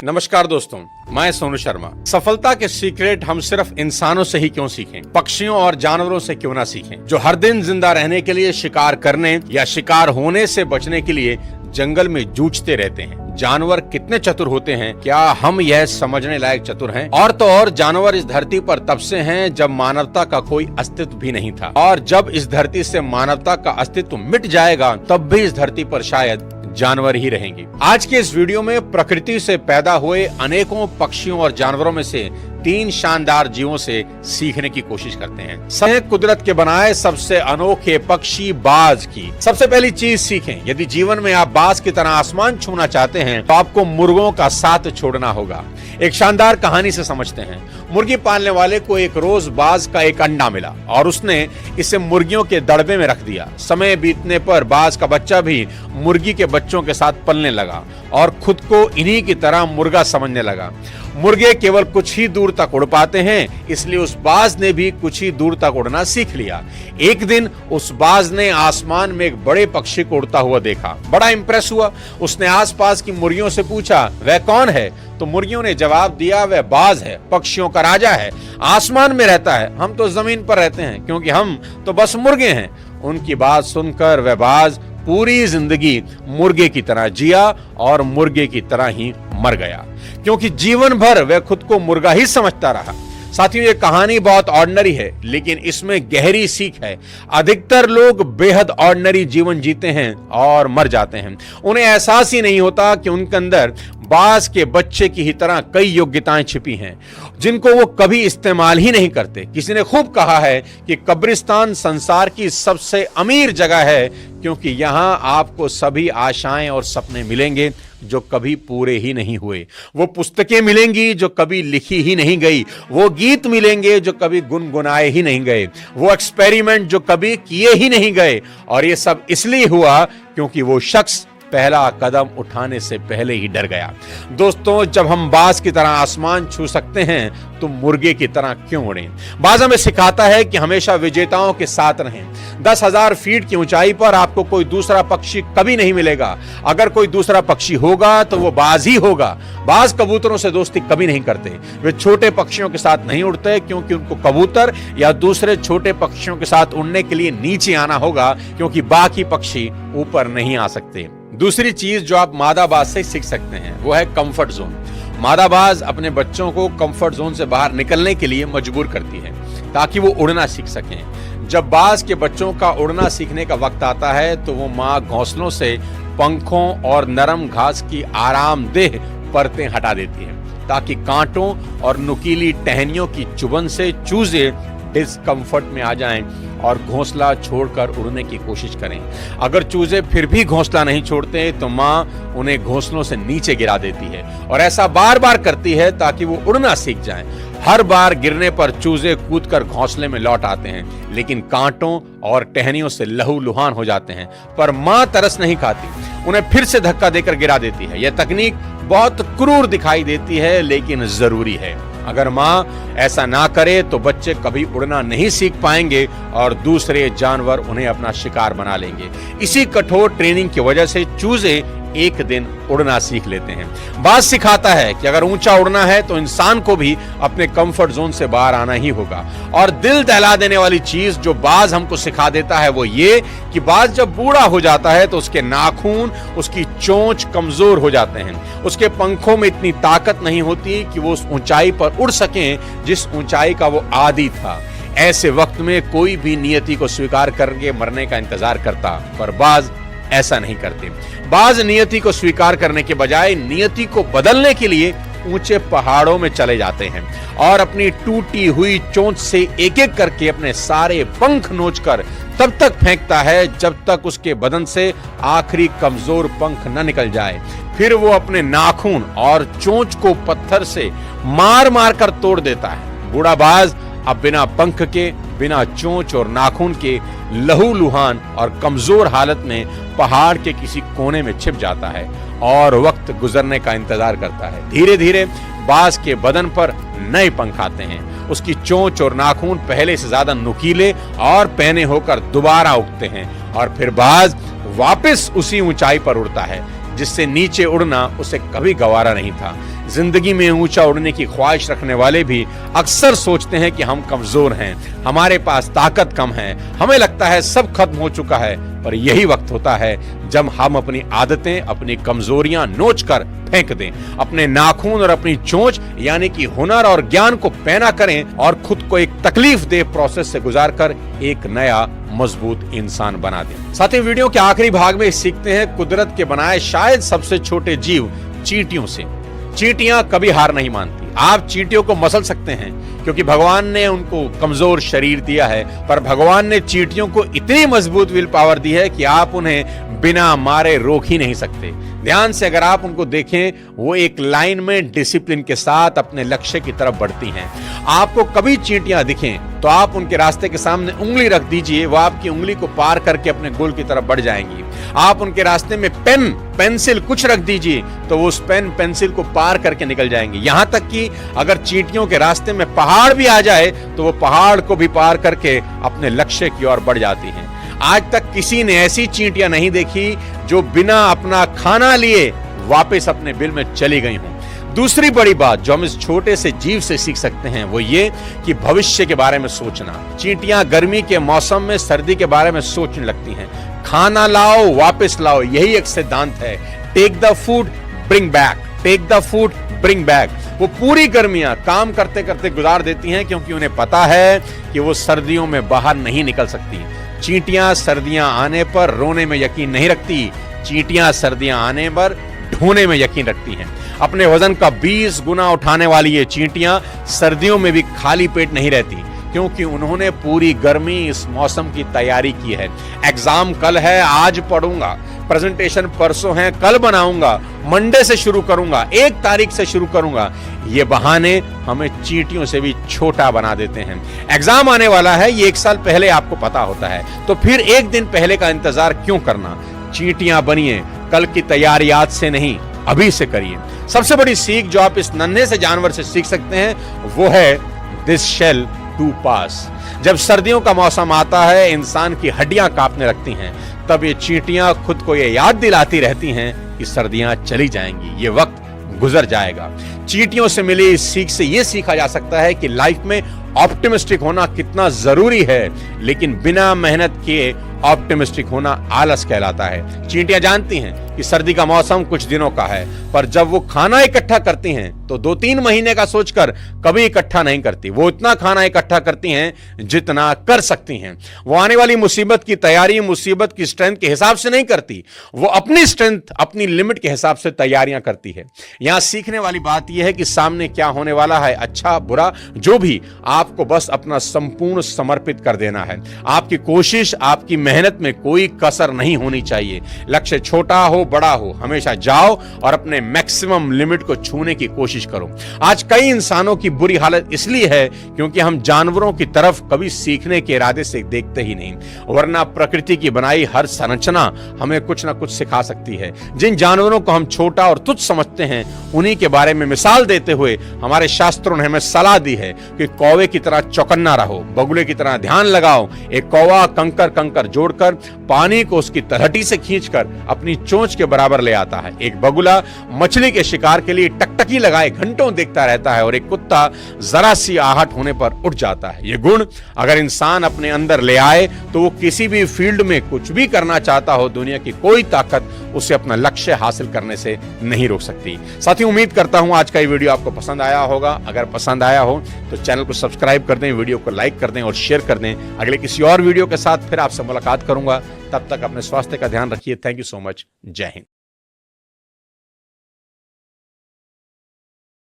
नमस्कार दोस्तों, मैं सोनू शर्मा। सफलता के सीक्रेट हम सिर्फ इंसानों से ही क्यों सीखें, पक्षियों और जानवरों से क्यों ना सीखें, जो हर दिन जिंदा रहने के लिए शिकार करने या शिकार होने से बचने के लिए जंगल में जूझते रहते हैं। जानवर कितने चतुर होते हैं, क्या हम यह समझने लायक चतुर हैं? और तो और जानवर इस धरती पर तब से हैं जब मानवता का कोई अस्तित्व भी नहीं था, और जब इस धरती से मानवता का अस्तित्व मिट जाएगा तब भी इस धरती पर शायद जानवर ही रहेंगे। आज के इस वीडियो में प्रकृति से पैदा हुए अनेकों पक्षियों और जानवरों में से 3 शानदार जीवों से सीखने की कोशिश करते हैं। सब कुदरत के बनाए सबसे अनोखे पक्षी बाज की सबसे पहली चीज सीखें। यदि जीवन में आप बाज की तरह आसमान छूना चाहते हैं तो आपको मुर्गों का साथ छोड़ना होगा। एक शानदार कहानी से समझते हैं। मुर्गी पालने वाले को एक रोज बाज का एक अंडा मिला और उसने इसे मुर्गियों के दड़बे में रख दिया। समय बीतने पर बाज का बच्चा भी मुर्गी के बच्चों के साथ पलने लगा और खुद को इन्हीं की तरह मुर्गा समझने लगा। मुर्गे केवल कुछ ही दूर तक उड़ पाते हैं, इसलिए उस बाज ने भी कुछ ही दूर तक उड़ना सीख लिया। एक दिन उस बाज ने आसमान में एक बड़े पक्षी को उड़ता हुआ देखा। बड़ा इंप्रेस हुआ। उसने आसपास की मुर्गियों से पूछा, वह कौन है? तो मुर्गियों ने जवाब दिया, वह बाज है, पक्षियों का राजा है, आसमान में रहता है, हम तो जमीन पर रहते हैं क्योंकि हम तो बस मुर्गे हैं। उनकी बात सुनकर वह बाज पूरी जिंदगी मुर्गे की तरह जिया और मुर्गे की तरह ही मर गया, क्योंकि जीवन भर वह खुद को मुर्गा ही समझता रहा। साथियों, ये कहानी बहुत ऑर्डिनरी है, लेकिन इसमें गहरी सीख है। अधिकतर लोग बेहद ऑर्डिनरी जीवन जीते हैं और मर जाते हैं। उन्हें एहसास ही नहीं होता कि उनके अंदर बाज के बच्चे की ही तरह कई योग्यताएं छिपी हैं, जिनको वो कभी इस्तेमाल ही नहीं करते। किसी ने खूब कहा है कि कब्रिस्तान संसार की सबसे अमीर जगह है, क्योंकि यहां आपको सभी आशाएं और सपने मिलेंगे जो कभी पूरे ही नहीं हुए। वो पुस्तकें मिलेंगी जो कभी लिखी ही नहीं गई। वो गीत मिलेंगे जो कभी गुनगुनाए ही नहीं गए। वो एक्सपेरिमेंट जो कभी किए ही नहीं गए। और ये सब इसलिए हुआ क्योंकि वो शख्स पहला कदम उठाने से पहले ही डर गया। दोस्तों, जब हम बाज की तरह आसमान छू सकते हैं तो मुर्गे की तरह क्यों उड़ें? बाज हमें सिखाता है कि हमेशा विजेताओं के साथ रहें। 10,000 फीट की ऊंचाई पर आपको कोई दूसरा पक्षी कभी नहीं मिलेगा। अगर कोई दूसरा पक्षी होगा तो वो बाज ही होगा। बाज कबूतरों से दोस्ती कभी नहीं करते। वे छोटे पक्षियों के साथ नहीं उड़ते, क्योंकि उनको कबूतर या दूसरे छोटे पक्षियों के साथ उड़ने के लिए नीचे आना होगा, क्योंकि बाकी पक्षी ऊपर नहीं आ सकते। दूसरी चीज जो आप मादा बाज से सीख सकते हैं वो है कंफर्ट जोन। मादा बाज अपने बच्चों को कंफर्ट जोन से बाहर निकलने के लिए मजबूर करती है ताकि वो उड़ना सीख सकें। जब बाज के बच्चों का उड़ना सीखने का वक्त आता है तो वो माँ घोंसलों से पंखों और नरम घास की आरामदेह परतें हटा देती है ताकि कांटों और नुकीली टहनियों की चुभन से चूजे डिस्कम्फर्ट में आ जाएं और घोंसला छोड़कर उड़ने की कोशिश करें। अगर चूजे फिर भी घोंसला नहीं छोड़ते तो माँ उन्हें घोंसलों से नीचे गिरा देती है और ऐसा बार बार करती है ताकि वो उड़ना सीख जाएं। हर बार गिरने पर चूजे कूदकर घोंसले में लौट आते हैं, लेकिन कांटों और टहनियों से लहूलुहान हो जाते हैं। पर माँ तरस नहीं खाती, उन्हें फिर से धक्का देकर गिरा देती है। यह तकनीक बहुत क्रूर दिखाई देती है, लेकिन जरूरी है। अगर माँ ऐसा ना करे तो बच्चे कभी उड़ना नहीं सीख पाएंगे और दूसरे जानवर उन्हें अपना शिकार बना लेंगे। इसी कठोर ट्रेनिंग की वजह से चूजे एक दिन उड़ना सीख लेते हैं। बाज सिखाता है कि अगर ऊंचा उड़ना है तो इंसान को भी अपने कंफर्ट जोन से बाहर आना ही होगा। और दिल दहला देने वाली चीज जो बाज हमको सिखा देता है वो ये कि बाज जब बूढ़ा हो जाता है तो उसके नाखून, उसकी चोंच कमजोर हो जाते हैं। उसके पंखों में इतनी ताकत नहीं होती कि वो उस ऊंचाई पर उड़ सकें जिस ऊंचाई का वो आदी था। ऐसे वक्त में कोई भी नियति को स्वीकार करके मरने का इंतजार करता, पर बाज ऐसा नहीं करते। बाज नियति को स्वीकार करने के बजाय नियति को बदलने के लिए ऊंचे पहाड़ों में चले जाते हैं और अपनी टूटी हुई चोंच से एक एक करके अपने सारे पंख नोचकर तब तक फेंकता है जब तक उसके बदन से आखिरी कमजोर पंख न निकल जाए। फिर वो अपने नाखून और चोंच को पत्थर से मार मार कर तोड़ देता है। बूढ़ा बाज अब बिना पंख के, बिना चोंच और नाखून के लहूलुहान और कमजोर हालत में पहाड़ के किसी कोने में छिप जाता है और वक्त गुजरने का इंतजार करता है। धीरे धीरे बाज के बदन पर नए पंख आते हैं। उसकी चोंच और नाखून पहले से ज्यादा नुकीले और पहने होकर दोबारा उगते हैं और फिर बाज वापस उसी ऊंचाई पर उड़ता है जिससे नीचे उड़ना उसे कभी गवारा नहीं था। जिंदगी में ऊंचा उड़ने की ख्वाहिश रखने वाले भी अक्सर सोचते हैं कि हम कमजोर हैं, हमारे पास ताकत कम है, हमें लगता है सब खत्म हो चुका है। पर यही वक्त होता है जब हम अपनी आदतें, अपनी कमजोरियां नोच कर फेंक दें, अपने नाखून और अपनी चोंच यानी कि हुनर और ज्ञान को पैना करें और खुद को एक तकलीफ दे प्रोसेस से गुजार कर एक नया मजबूत इंसान बना दें। साथ ही वीडियो के आखिरी भाग में सीखते हैं कुदरत के बनाए शायद सबसे छोटे जीव चींटियों से। चींटियां कभी हार नहीं मानती। आप चींटियों को मसल सकते हैं क्योंकि भगवान ने उनको कमजोर शरीर दिया है, पर भगवान ने चींटियों को इतनी मजबूत विल पावर दी है कि आप उन्हें बिना मारे रोक ही नहीं सकते। ध्यान से अगर आप उनको देखें, वो एक लाइन में डिसिप्लिन के साथ अपने लक्ष्य की तरफ बढ़ती हैं। आपको कभी चींटियां दिखें तो आप उनके रास्ते के सामने उंगली रख दीजिए, वो आपकी उंगली को पार करके अपने गोल की तरफ बढ़ जाएंगी। आप उनके रास्ते में पेन, पेंसिल कुछ रख दीजिए तो वो उस पेन, पेंसिल को पार करके निकल जाएंगी। यहां तक कि अगर चींटियों के रास्ते में पहाड़ भी आ जाए तो वो पहाड़ को भी पार करके अपने लक्ष्य की ओर बढ़ जाती हैं। आज तक किसी ने ऐसी चींटियां नहीं देखी जो बिना अपना खाना लिए वापस अपने बिल में चली गई हों। दूसरी बड़ी बात जो हम इस छोटे से जीव से सीख सकते हैं वो ये कि भविष्य के बारे में सोचना। चींटियां गर्मी के मौसम में सर्दी के बारे में सोचने लगती हैं। खाना लाओ, वापस लाओ, यही एक सिद्धांत है। Take the food, bring back, take the food, bring back. वो पूरी गर्मियां काम करते करते गुजार देती हैं क्योंकि उन्हें पता है कि वो सर्दियों में बाहर नहीं निकल सकती। चींटियां सर्दियां आने पर रोने में यकीन नहीं रखती, चींटियां सर्दियां आने पर ढोने में यकीन रखती हैं। अपने वजन का 20 गुना उठाने वाली ये चींटियां सर्दियों में भी खाली पेट नहीं रहती क्योंकि उन्होंने पूरी गर्मी इस मौसम की तैयारी की है। एग्जाम कल है, आज पढ़ूंगा, प्रेजेंटेशन परसों है, कल बनाऊंगा, मंडे से शुरू करूंगा, 1 तारीख से शुरू करूंगा। ये बहाने हमें चींटियों से भी छोटा बना देते हैं। एग्जाम आने वाला है, ये 1 साल पहले आपको पता होता है, तो फिर 1 दिन पहले का इंतजार क्यों करना। चींटियां बनिए, कल की तैयारी आज से नहीं अभी से करिए। सबसे बड़ी सीख जो आप इस नन्हे से जानवर से सीख सकते हैं वो है दिस शैल टू पास। जब सर्दियों का मौसम आता है, इंसान की हड्डियां कांपने लगती हैं, तब ये चींटियां खुद को ये याद दिलाती रहती हैं कि सर्दियां चली जाएंगी, ये वक्त गुजर जाएगा। चींटियों से मिली इस सीख से यह सीखा जा सकता है कि लाइफ में ऑप्टिमिस्टिक होना कितना जरूरी है, लेकिन बिना मेहनत किए ऑप्टिमिस्टिक होना आलस कहलाता है। चींटियां जानती हैं कि सर्दी का मौसम कुछ दिनों का है, पर जब वो खाना इकट्ठा करती हैं तो 2-3 महीने का सोचकर कभी इकट्ठा नहीं करती। वो इतना खाना इकट्ठा करती हैं जितना कर सकती हैं। वो आने वाली मुसीबत की तैयारी मुसीबत की स्ट्रेंथ के हिसाब से नहीं करती, वो अपनी स्ट्रेंथ, अपनी लिमिट के हिसाब से तैयारियां करती है। यहां सीखने वाली बात यह है कि सामने क्या होने वाला है, अच्छा बुरा जो भी, आपको बस अपना संपूर्ण समर्पित कर देना है। आपकी कोशिश, आपकी मेहनत में कोई कसर नहीं होनी चाहिए। लक्ष्य छोटा हो बड़ा हो, हमेशा जाओ और अपने मैक्सिमम लिमिट को छूने की कोशिश करो। आज कई इंसानों की बुरी हालत इसलिए है क्योंकि हम जानवरों की तरफ कभी सीखने के इरादे से देखते ही नहीं, वरना प्रकृति की बनाई हर संरचना हमें कुछ ना कुछ सिखा सकती है। जिन जानवरों को हम छोटा और तुच्छ समझते हैं, उन्हीं के बारे में मिसाल देते हुए हमारे शास्त्रों ने हमें सलाह दी है कि कौवे की तरह चौकन्ना रहो, बगुले की तरह ध्यान लगाओ। एक कौवा कंकर कंकर जोड़कर पानी को उसकी तलहटी से खींचकर अपनी चोंच के बराबर ले आता है। एक बगुला मछली के शिकार के लिए टकटकी लगाए घंटों देखता रहता है और एक कुत्ता जरा सी आहट होने पर उठ जाता है। ये गुण अगर इंसान अपने अंदर ले आए तो वो किसी भी फील्ड में कुछ भी करना चाहता हो, दुनिया की कोई ताकत उसे अपना लक्ष्य हासिल करने से नहीं रोक सकती। साथ ही उम्मीद करता हूं आज का ये वीडियो आपको पसंद आया होगा। अगर पसंद आया हो तो चैनल को सब्सक्राइब कर दें, वीडियो को लाइक कर दें और शेयर कर दें। अगले किसी और वीडियो के साथ फिर आपसे मुलाकात करूंगा। तब तक अपने स्वास्थ्य का ध्यान रखिए। Thank you so much. जय हिंद।